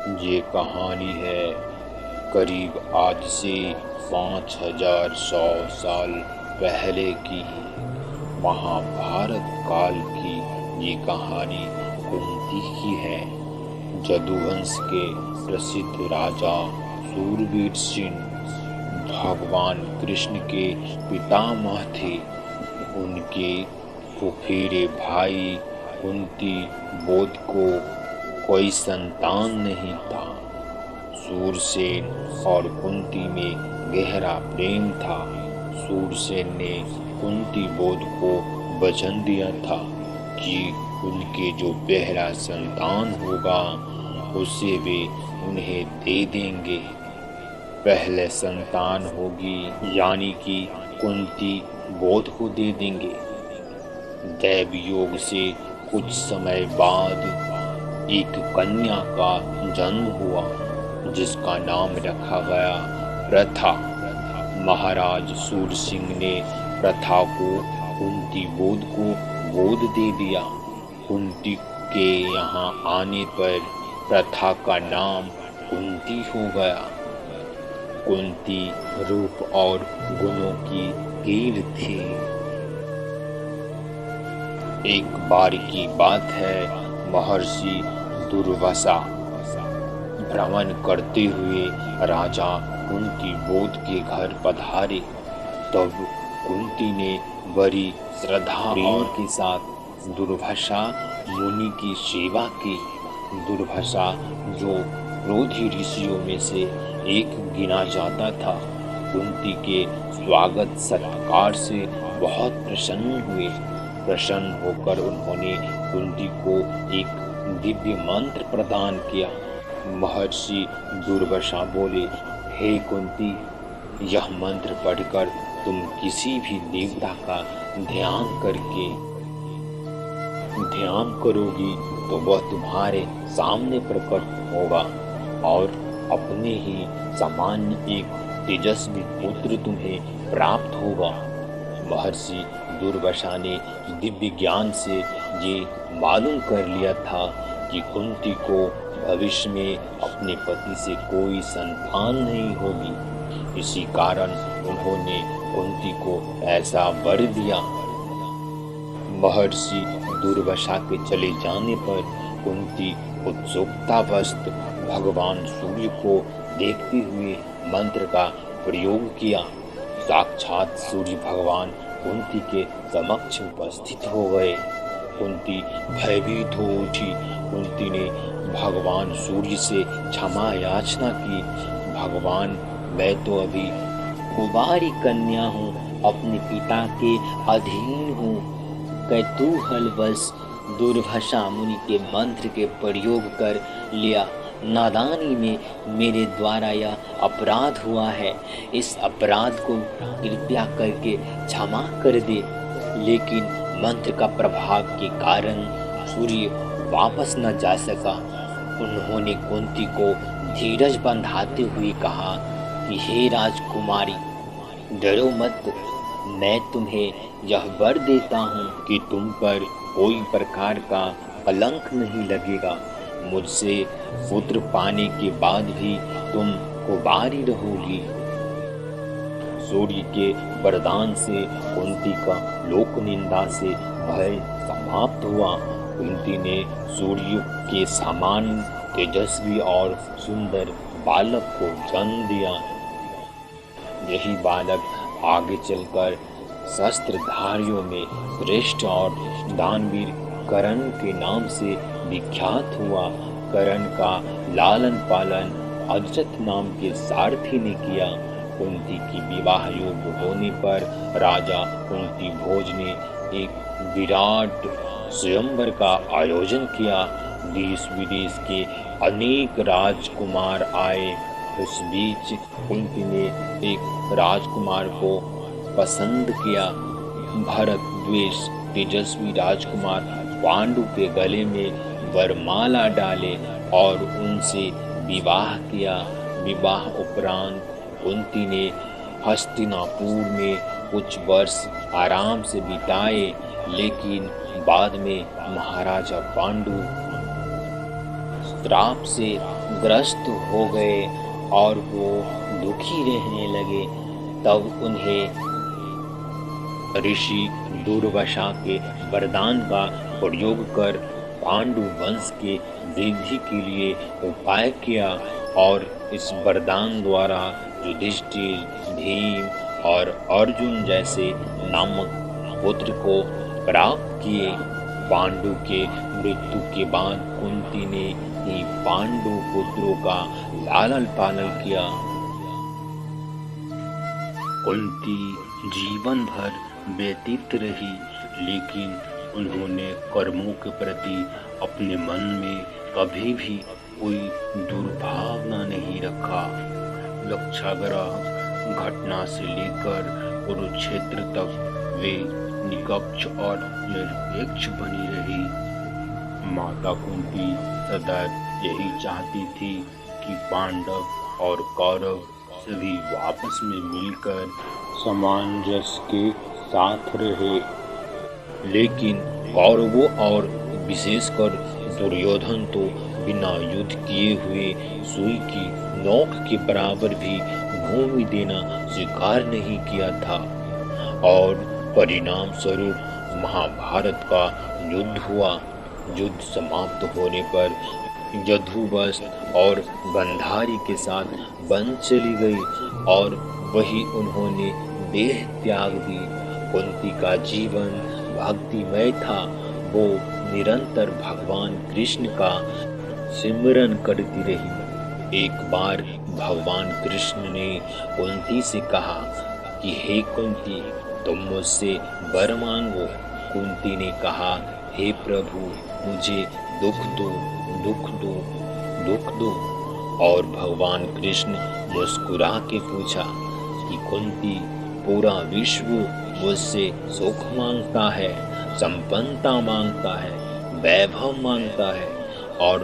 ये कहानी है करीब आज से 5100 साल पहले की। महाभारत काल की ये कहानी कुंती की है। यदुवंश के प्रसिद्ध राजा सूरवीर सिंह भगवान कृष्ण के पितामह थे। उनके फुफेरे भाई कुंती बोध को कोई संतान नहीं था। सूरसेन और कुंती में गहरा प्रेम था। सूरसेन ने कुंती बोध को वचन दिया था कि उनके जो पहला संतान होगा उसे वे उन्हें दे देंगे। पहले संतान होगी यानी कि कुंती बोध को दे देंगे। दैव योग से कुछ समय बाद एक कन्या का जन्म हुआ जिसका नाम रखा गया प्रथा। महाराज सूरसिंह ने प्रथा को कुंती बोध को गोद दे दिया। कुंती के यहाँ आने पर प्रथा का नाम कुंती हो गया। कुंती रूप और गुणों की कीर थी। एक बार की बात है, महर्षि दुर्वासा भ्रमण करते हुए राजा कुंती बोध के घर पधारे। तब कुंती ने बड़ी श्रद्धा प्रेम के साथ दुर्वासा मुनि की सेवा की। दुर्वासा जो क्रोधी ऋषियों में से एक गिना जाता था, कुंती के स्वागत सत्कार से बहुत प्रसन्न हुए। प्रसन्न होकर उन्होंने कुंती को एक दिव्य मंत्र प्रदान किया। महर्षि दुर्वासा बोले, हे कुंती, यह मंत्र पढ़कर तुम किसी भी देवता का ध्यान करोगी तो वह तुम्हारे सामने प्रकट होगा और अपने ही सामान्य एक तेजस्वी पुत्र तुम्हें प्राप्त होगा। महर्षि दुर्वासा ने दिव्य ज्ञान से ये मालूम कर लिया था कि कुंती को भविष्य में अपने पति से कोई संतान नहीं होगी। इसी कारण उन्होंने कुंती को ऐसा वर दिया। महर्षि दुर्वासा के चले जाने पर कुंती उत्सुकतावश भगवान सूर्य को देखते हुए मंत्र का प्रयोग किया। साक्षात सूर्य भगवान कुंती के समक्ष उपस्थित हो गए। कुंती भयभीत हो उठी। कुंती ने भगवान सूर्य से क्षमा याचना की। भगवान, मैं तो अभी कुंवारी कन्या हूँ, अपने पिता के अधीन हूँ। कैतूहलवश दुर्वासा मुनि के मंत्र के प्रयोग कर लिया। नादानी में मेरे द्वारा यह अपराध हुआ है। इस अपराध को कृपया करके क्षमा कर दे। लेकिन मंत्र का प्रभाव के कारण सूर्य वापस न जा सका। उन्होंने कुंती को धीरज बंधाते हुए कहा कि हे राजकुमारी, डरो मत। मैं तुम्हें यह वर देता हूँ कि तुम पर कोई प्रकार का कलंक नहीं लगेगा। मुझसे पुत्र पाने के बाद भी तुम कुंवारी रहोगी। सूर्य के वरदान से कुंती का लोक निंदा से भय समाप्त हुआ। कुंती ने सूर्य के समान तेजस्वी और सुंदर बालक को जन्म दिया। यही बालक आगे चलकर शस्त्रधारियों में श्रेष्ठ और दानवीर कर्ण के नाम से विख्यात हुआ। कर्ण का लालन पालन अजत नाम के सारथी ने किया। कुंती की विवाह योग्य होने पर राजा कुंती भोज ने एक विराट स्वयंवर का आयोजन किया। देश विदेश के अनेक राजकुमार आए। उस बीच कुंती ने एक राजकुमार को पसंद किया। भरद्वेष तेजस्वी राजकुमार पांडु के गले में वरमाला डाले और उनसे विवाह किया। विवाह उपरांत कुंती ने हस्तिनापुर में कुछ वर्ष आराम से बिताए, लेकिन बाद में महाराजा पांडु श्राप से ग्रस्त हो गए और वो दुखी रहने लगे। तब उन्हें ऋषि दुर्वासा के वरदान का प्रयोग कर पांडु वंश के वृद्धि के लिए उपाय किया और इस वरदान द्वारा युधिष्ठिर, भीम और अर्जुन जैसे नामक पुत्र को प्राप्त किए। पांडु के मृत्यु के बाद कुंती ने ही पांडु पुत्रों का लालन पालन किया। कुंती जीवन भर व्यतीत रही, लेकिन उन्होंने कर्मों के प्रति अपने मन में कभी भी कोई दुर्भावना नहीं रखा। लक्षाग्रह घटना से लेकर कुरुक्षेत्र तक वे निष्पक्ष और निरपेक्ष बनी रही। माता कुंती सदैव यही चाहती थी कि पांडव और कौरव सभी आपस में मिलकर सामंजस्य के साथ रहे, लेकिन कौरवों और विशेषकर दुर्योधन तो बिना युद्ध किए हुए सुई की नोक के बराबर भी भूमि देना स्वीकार नहीं किया था और परिणाम स्वरूप महाभारत का युद्ध हुआ। युद्ध समाप्त होने पर यदुवंश और गांधारी के साथ वन चली गई और वही उन्होंने देह त्याग दी। कुंती का जीवन भक्तिमय था। वो निरंतर भगवान कृष्ण का सिमरन करती रही। एक बार भगवान कृष्ण ने कुंती से कहा कि हे कुंती, तुम मुझसे वर मांगो। कुंती ने कहा, हे प्रभु, मुझे दुख दो, दुख दो, दुख दो। और भगवान कृष्ण मुस्कुरा के पूछा कि कुंती, पूरा विश्व मुझसे सुख मांगता है, संपन्नता मांगता है, वैभव मांगता है, और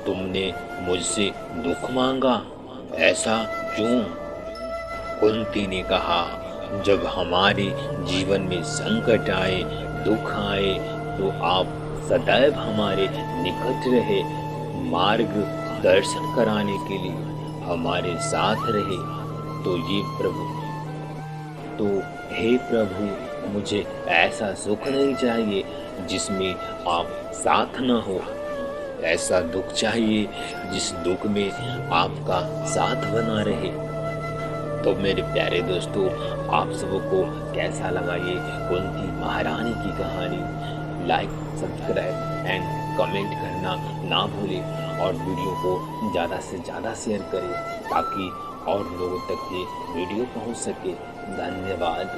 तुमने मुझसे दुख मांगा, ऐसा क्यों? कुंती ने कहा, जब हमारे जीवन में संकट आए, दुख आए, तो आप सदैव हमारे निकट रहे, मार्ग दर्शन कराने के लिए हमारे साथ रहे। तो हे प्रभु, मुझे ऐसा सुख नहीं चाहिए जिसमें आप साथ न हो। ऐसा दुख चाहिए जिस दुख में आपका साथ बना रहे। तो मेरे प्यारे दोस्तों, आप सबको कैसा लगा ये कुंती महारानी की कहानी? लाइक, सब्सक्राइब एंड कमेंट करना ना भूलें और वीडियो को ज़्यादा से ज़्यादा शेयर करें ताकि और लोगों तक ये वीडियो पहुंच सके। धन्यवाद।